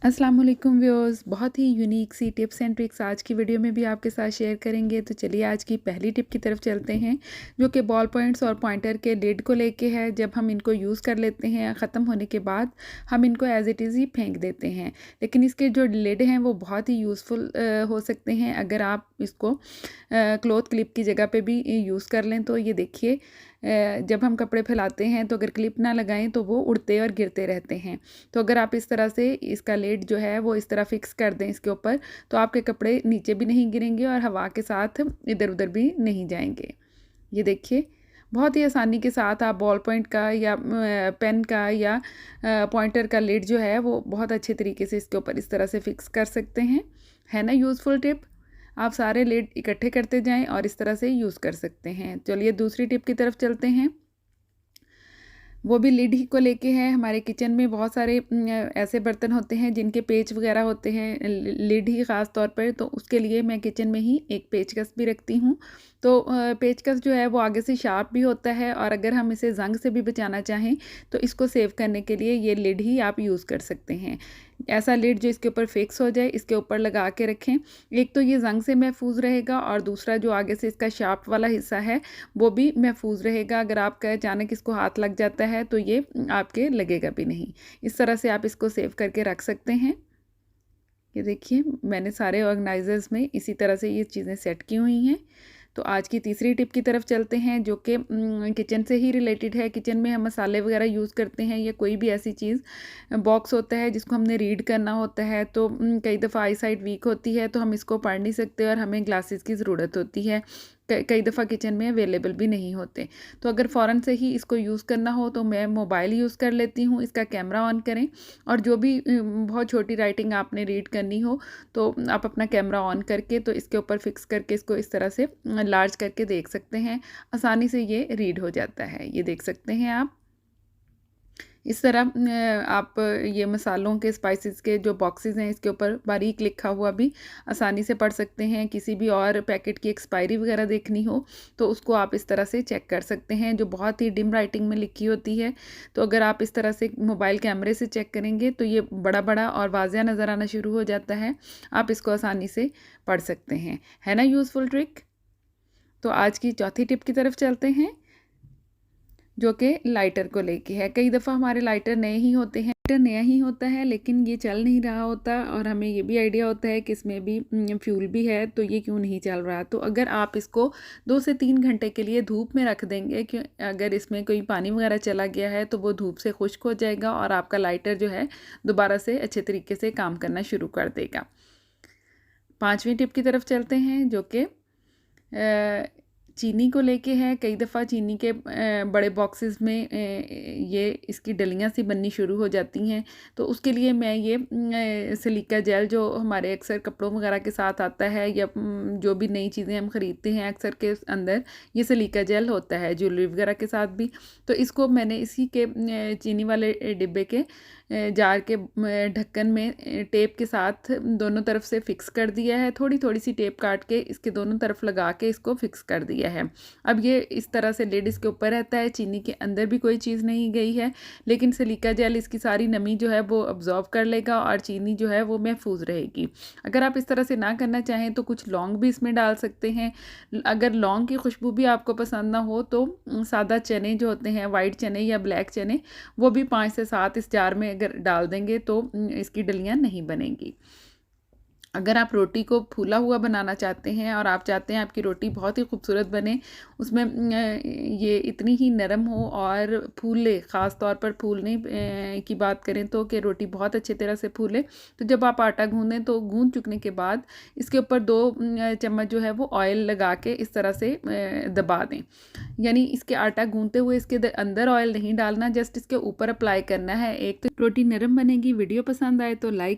अस्सलाम वालेकुम व्यूअर्स, बहुत ही यूनिक सी टिप्स एंड ट्रिक्स आज की वीडियो में भी आपके साथ शेयर करेंगे। तो चलिए आज की पहली टिप की तरफ चलते हैं, जो कि बॉल पॉइंट्स और पॉइंटर के लिड को लेके है। जब हम इनको यूज़ कर लेते हैं, ख़त्म होने के बाद हम इनको एज़ इट इज़ ही फेंक देते हैं, लेकिन इसके जो लिड हैं वो बहुत ही यूज़फुल हो सकते हैं अगर आप इसको क्लॉथ क्लिप की जगह पे भी यूज़ कर लें। तो ये देखिए, जब हम कपड़े फैलाते हैं तो अगर क्लिप ना लगाएं तो वो उड़ते और गिरते रहते हैं। तो अगर आप इस तरह से इसका लिड जो है वो इस तरह फिक्स कर दें इसके ऊपर, तो आपके कपड़े नीचे भी नहीं गिरेंगे और हवा के साथ इधर उधर भी नहीं जाएंगे। ये देखिए, बहुत ही आसानी के साथ आप बॉल पॉइंट का या पेन का या पॉइंटर का लिड जो है वो बहुत अच्छे तरीके से इसके ऊपर इस तरह से फिक्स कर सकते हैं। है ना यूज़फुल टिप? आप सारे लिड इकट्ठे करते जाएं और इस तरह से यूज़ कर सकते हैं। चलिए दूसरी टिप की तरफ चलते हैं। वो भी लिड ही को लेके है। हमारे किचन में बहुत सारे ऐसे बर्तन होते हैं जिनके पेच वगैरह होते हैं, लिड ही ख़ास तौर पर। तो उसके लिए मैं किचन में ही एक पेचकस भी रखती हूँ। तो पेचकस जो है वो आगे से शार्प भी होता है, और अगर हम इसे ज़ंग से भी बचाना चाहें तो इसको सेव करने के लिए ये लिड ही आप यूज़ कर सकते हैं। ऐसा लिड जो इसके ऊपर फिक्स हो जाए, इसके ऊपर लगा के रखें। एक तो ये ज़ंग से महफूज रहेगा, और दूसरा जो आगे से इसका शार्प वाला हिस्सा है वो भी महफूज रहेगा। अगर आपका अचानक इसको हाथ लग जाता है तो ये आपके लगेगा भी नहीं। इस तरह से आप इसको सेव करके रख सकते हैं। ये देखिए, मैंने सारे ऑर्गेनाइजर्स में इसी तरह से ये चीज़ें सेट की हुई हैं। तो आज की तीसरी टिप की तरफ चलते हैं, जो कि किचन से ही रिलेटेड है। किचन में हम मसाले वगैरह यूज़ करते हैं, या कोई भी ऐसी चीज़ बॉक्स होता है जिसको हमने रीड करना होता है। तो कई दफ़ा आई साइट वीक होती है तो हम इसको पढ़ नहीं सकते और हमें ग्लासेस की ज़रूरत होती है। कई दफ़ा किचन में अवेलेबल भी नहीं होते। तो अगर फ़ौरन से ही इसको यूज़ करना हो तो मैं मोबाइल यूज़ कर लेती हूँ। इसका कैमरा ऑन करें, और जो भी बहुत छोटी राइटिंग आपने रीड करनी हो तो आप अपना कैमरा ऑन करके तो इसके ऊपर फिक्स करके इसको इस तरह से लार्ज करके देख सकते हैं। आसानी से ये रीड हो जाता है। ये देख सकते हैं आप। इस तरह आप ये मसालों के, स्पाइसेस के जो बॉक्सेस हैं इसके ऊपर बारीक लिखा हुआ भी आसानी से पढ़ सकते हैं। किसी भी और पैकेट की एक्सपायरी वगैरह देखनी हो तो उसको आप इस तरह से चेक कर सकते हैं, जो बहुत ही डिम राइटिंग में लिखी होती है। तो अगर आप इस तरह से मोबाइल कैमरे से चेक करेंगे तो ये बड़ा बड़ा और वाज़िया नज़र आना शुरू हो जाता है। आप इसको आसानी से पढ़ सकते हैं। है ना यूज़फुल ट्रिक? तो आज की चौथी टिप की तरफ चलते हैं, जो कि लाइटर को लेके है। कई दफ़ा हमारे लाइटर नए ही होते हैं, लाइटर नया ही होता है लेकिन ये चल नहीं रहा होता, और हमें ये भी आइडिया होता है कि इसमें भी फ्यूल भी है, तो ये क्यों नहीं चल रहा। तो अगर आप इसको 2 से 3 घंटे के लिए धूप में रख देंगे, कि अगर इसमें कोई पानी वगैरह चला गया है तो वो धूप से खुश्क हो जाएगा और आपका लाइटर जो है दोबारा से अच्छे तरीके से काम करना शुरू कर देगा। 5वीं टिप की तरफ चलते हैं, जो कि चीनी को लेके है। कई दफ़ा चीनी के बड़े बॉक्सेस में ये इसकी डलियाँ सी बननी शुरू हो जाती हैं। तो उसके लिए मैं ये सिलिका जेल जो हमारे अक्सर कपड़ों वगैरह के साथ आता है, या जो भी नई चीज़ें हम ख़रीदते हैं अक्सर के अंदर ये सिलिका जेल होता है, ज्वेलरी वगैरह के साथ भी। तो इसको मैंने इसी के चीनी वाले डिब्बे के जार के ढक्कन में टेप के साथ दोनों तरफ से फिक्स कर दिया है। थोड़ी थोड़ी सी टेप काट के इसके दोनों तरफ लगा के इसको फिक्स कर दिया है। अब ये इस तरह से लिड इसके ऊपर रहता है, चीनी के अंदर भी कोई चीज़ नहीं गई है, लेकिन सिलिका जेल इसकी सारी नमी जो है वो अब्जॉर्ब कर लेगा और चीनी जो है वो महफूज रहेगी। अगर आप इस तरह से ना करना चाहें तो कुछ लौंग भी इसमें डाल सकते हैं। अगर लौंग की खुशबू भी आपको पसंद ना हो तो सादा चने जो होते हैं, वाइट चने या ब्लैक चने, वो भी 5 से 7 इस जार में अगर डाल देंगे तो इसकी डलियाँ नहीं बनेंगी। अगर आप रोटी को फूला हुआ बनाना चाहते हैं और आप चाहते हैं आपकी रोटी बहुत ही खूबसूरत बने, उसमें ये इतनी ही नरम हो और फूले, ख़ास तौर पर फूलने की बात करें तो कि रोटी बहुत अच्छी तरह से फूले, तो जब आप आटा गूँदें तो गूँध चुकने के बाद इसके ऊपर 2 चम्मच जो है वो ऑयल लगा के इस तरह से दबा दें। यानी इसके आटा गूँधते हुए इसके अंदर ऑयल नहीं डालना, जस्ट इसके ऊपर अप्लाई करना है। एक तो रोटी नरम बनेगी। वीडियो पसंद आए तो लाइक